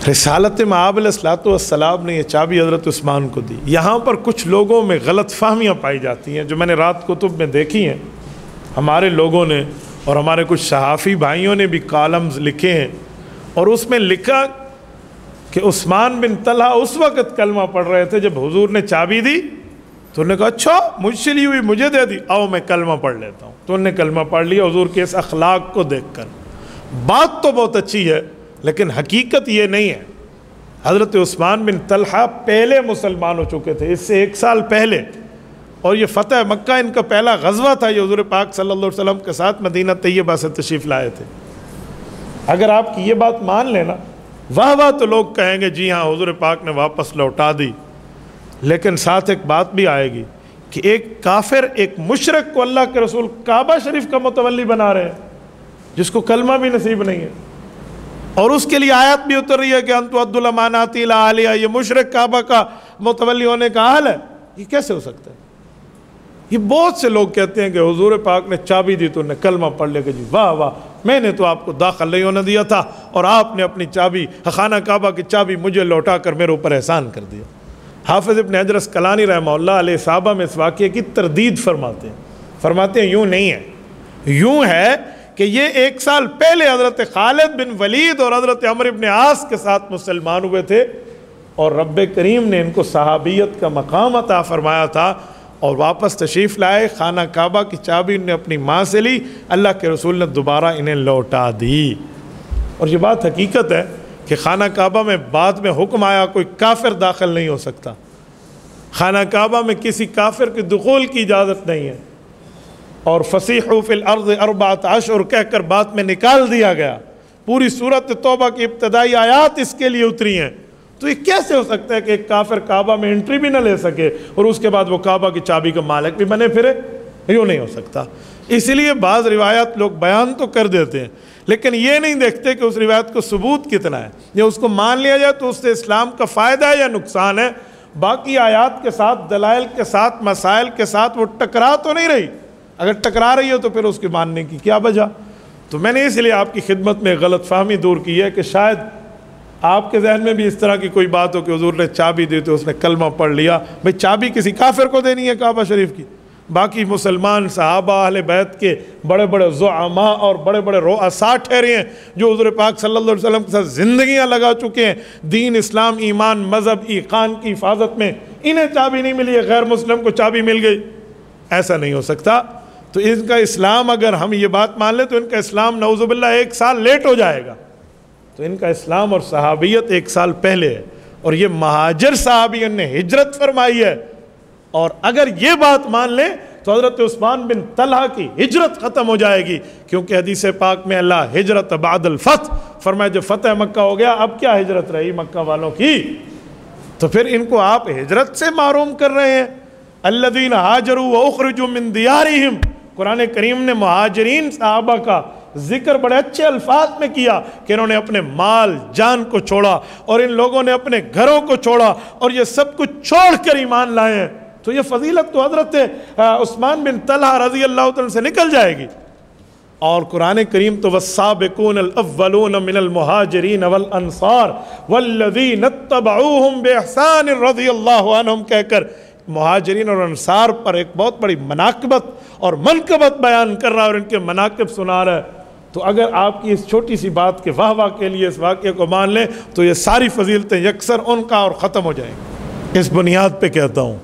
رسالت مآب علیہ الصلوۃ والسلام نے یہ چابی حضرت عثمان کو دی۔ یہاں پر کچھ لوگوں میں غلط فہمیاں پائی جاتی ہیں جو میں نے رات کتب میں دیکھی ہیں، ہمارے لوگوں نے اور ہمارے کچھ صحافی بھائیوں نے بھی کالمز لکھے ہیں، اور اس میں لکھا کہ عثمان بن طلحہ اس وقت کلمہ پڑھ رہے تھے جب حضور نے چابی دی، تو انہوں نے کہا اچھا مجھ سے لی ہوئی مجھے دے دی، آؤ میں کلمہ پڑھ لیتا ہوں، تو انہوں نے کلمہ پڑھ لیا حضور کے اس اخلاق کو دیکھ کر۔ بات تو بہت اچھی ہے لیکن حقیقت یہ نہیں ہے۔ حضرت عثمان بن طلحہ پہلے مسلمان ہو چکے تھے، اس سے 1 سال پہلے، اور یہ فتح مکہ ان کا پہلا غزوہ تھا، یہ حضور پاک صلی اللہ علیہ وسلم کے ساتھ مدینہ طیبہ سے تشریف لائے تھے۔ اگر آپ کی یہ بات مان لینا، واہ واہ تو لوگ کہیں گے جی ہاں حضور پاک نے واپس لوٹا دی، لیکن ساتھ ایک بات بھی آئے گی کہ ایک کافر، ایک مشرک کو اللہ کے رسول کعبہ شریف کا متولی بنا رہے ہیں، جس کو کلمہ بھی نصیب نہیں ہے، اور اس کے لیے آیت بھی اتر رہی ہے کہ انتو عدو الامانات الی اہلہا، یہ مشرک کعبہ کا متولی ہونے کا حال ہے۔ یہ کیسے ہو سکتا ہے؟ یہ بہت سے لوگ کہتے ہیں کہ حضور پاک نے چابی دی تو انہیں کلمہ پڑھ لیا کہ جی واہ واہ میں نے تو آپ کو داخل نہیں ہونے دیا تھا اور آپ نے اپنی چابی، خانہ کعبہ کی چابی مجھے لوٹا کر میرے اوپر احسان کر دیا۔ حافظ ابن حجر اسقلانی رحمہ اللہ علیہ صحابہ میں اس واقعے کی تردید فرماتے ہیں یوں نہیں ہے، یوں ہے کہ یہ 1 سال پہلے حضرت خالد بن ولید اور حضرت عمرو بن عاص کے ساتھ مسلمان ہوئے تھے، اور رب کریم نے ان کو صحابیت کا مقام عطا فرمایا تھا، اور واپس تشریف لائے، خانہ کعبہ کی چابی انہیں اپنی ماں سے لی، اللہ کے رسول نے دوبارہ انہیں لوٹا دی۔ اور یہ بات حقیقت ہے کہ خانہ کعبہ میں بعد میں حکم آیا کوئی کافر داخل نہیں ہو سکتا، خانہ کعبہ میں کسی کافر کے دخول کی اجازت نہیں ہے، اور فسیحوا فی الارض 4 اشہر کہہ کر بات میں نکال دیا گیا۔ پوری سورۃ توبہ کی ابتدائی آیات اس کے لیے اتری ہیں۔ تو یہ کیسے ہو سکتا ہے کہ ایک کافر کعبہ میں انٹری بھی نہ لے سکے اور اس کے بعد وہ کعبہ کی چابی کا مالک بھی بنے پھرے؟ یوں نہیں ہو سکتا۔ اس لیے بعض روایات لوگ بیان تو کر دیتے ہیں لیکن یہ نہیں دیکھتے کہ اس روایت کو ثبوت کتنا ہے، یا اس کو مان لیا جائے تو اس سے اسلام کا فائدہ ہے یا نقصان ہے۔ باقی آیات کے ساتھ، دلائل کے ساتھ، مسائل کے ساتھ وہ ٹکرا تو نہیں رہی، اگر ٹکرا رہی ہو تو پھر اس کی ماننے کی کیا وجہ؟ تو میں نے اس لیے آپ کی خدمت میں غلط فہمی دور کی ہے کہ شاید آپ کے ذہن میں بھی اس طرح کی کوئی بات ہو کہ حضور نے چابی دی تو اس نے کلمہ پڑھ لیا۔ بھئی چابی کسی کافر کو دینی ہے کعبہ شریف کی؟ باقی مسلمان صحابہ اہل بیت کے بڑے بڑے زعماء اور بڑے بڑے رؤساء ٹھہرے ہیں جو حضور پاک صلی اللہ علیہ وسلم کے ساتھ زندگیاں لگا چکے ہیں دین، اسلام، ایمان، مذہب، ایقان کی حفاظت میں، انہیں چابی نہیں ملی ہے، غیر مسلم کو چابی مل گئی؟ ایسا نہیں ہو سکتا۔ تو ان کا اسلام، اگر ہم یہ بات مان لیں تو ان کا اسلام نعوذ باللہ 1 سال لیٹ ہو جائے گا۔ تو ان کا اسلام اور صحابیت 1 سال پہلے ہے، اور یہ مہاجر صحابیوں نے ہجرت فرمائی ہے، اور اگر یہ بات مان لیں تو حضرت عثمان بن طلحہ کی ہجرت ختم ہو جائے گی، کیونکہ حدیث پاک میں اللہ ہجرت بعد الفتح فرمایا، جب فتح مکہ ہو گیا اب کیا ہجرت رہی مکہ والوں کی؟ تو پھر ان کو آپ ہجرت سے محروم کر رہے ہیں۔ الذین ہاجروا واخرجوا من دیارہم، قرآن کریم نے مہاجرین صحابہ کا ذکر بڑے اچھے الفاظ میں کیا کہ انہوں نے اپنے مال جان کو چھوڑا، اور ان لوگوں نے اپنے گھروں کو چھوڑا، اور یہ سب کچھ چھوڑ کر ایمان لائے ہیں۔ تو یہ فضیلت تو حضرت عثمان بن طلحہ رضی اللہ عنہ سے نکل جائے گی۔ اور قرآن کریم تو والسابقون الاولون من المہاجرین والانصار والذین اتبعوہم باحسان رضی اللہ عنہم کہہ کر مہاجرین اور انصار پر ایک بہت بڑی مناقبت اور منقبت بیان کر رہا ہے اور ان کے مناقب سنا رہا ہے۔ تو اگر آپ کی اس چھوٹی سی بات کے واہ واہ کے لیے اس واقعے کو مان لیں تو یہ ساری فضیلتیں یکسر ان کا اور ختم ہو جائیں گی۔ اس بنیاد پہ کہتا ہوں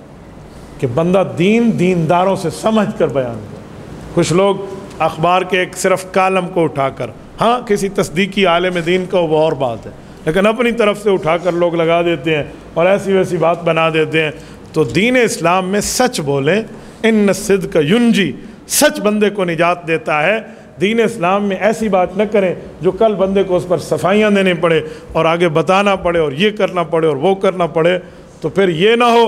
کہ بندہ دینداروں سے سمجھ کر بیان کرے۔ کچھ لوگ اخبار کے ایک صرف کالم کو اٹھا کر، ہاں کسی تصدیقی عالم دین کا وہ اور بات ہے، لیکن اپنی طرف سے اٹھا کر لوگ لگا دیتے ہیں اور ایسی ویسی بات بنا دیتے ہیں۔ تو دین اسلام میں سچ بولیں، ان الصدق ینجی، سچ بندے کو نجات دیتا ہے۔ دین اسلام میں ایسی بات نہ کریں جو کل بندے کو اس پر صفائیاں دینے پڑے اور آگے بتانا پڑے اور یہ کرنا پڑے اور وہ کرنا پڑے، تو پھر یہ نہ ہو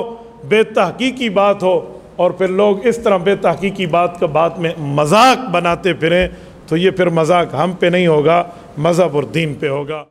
بے تحقیقی بات ہو اور پھر لوگ اس طرح بے تحقیقی بات کا بات میں مذاق بناتے پھریں، تو یہ پھر مذاق ہم پہ نہیں ہوگا، مذہب اور دین پہ ہوگا۔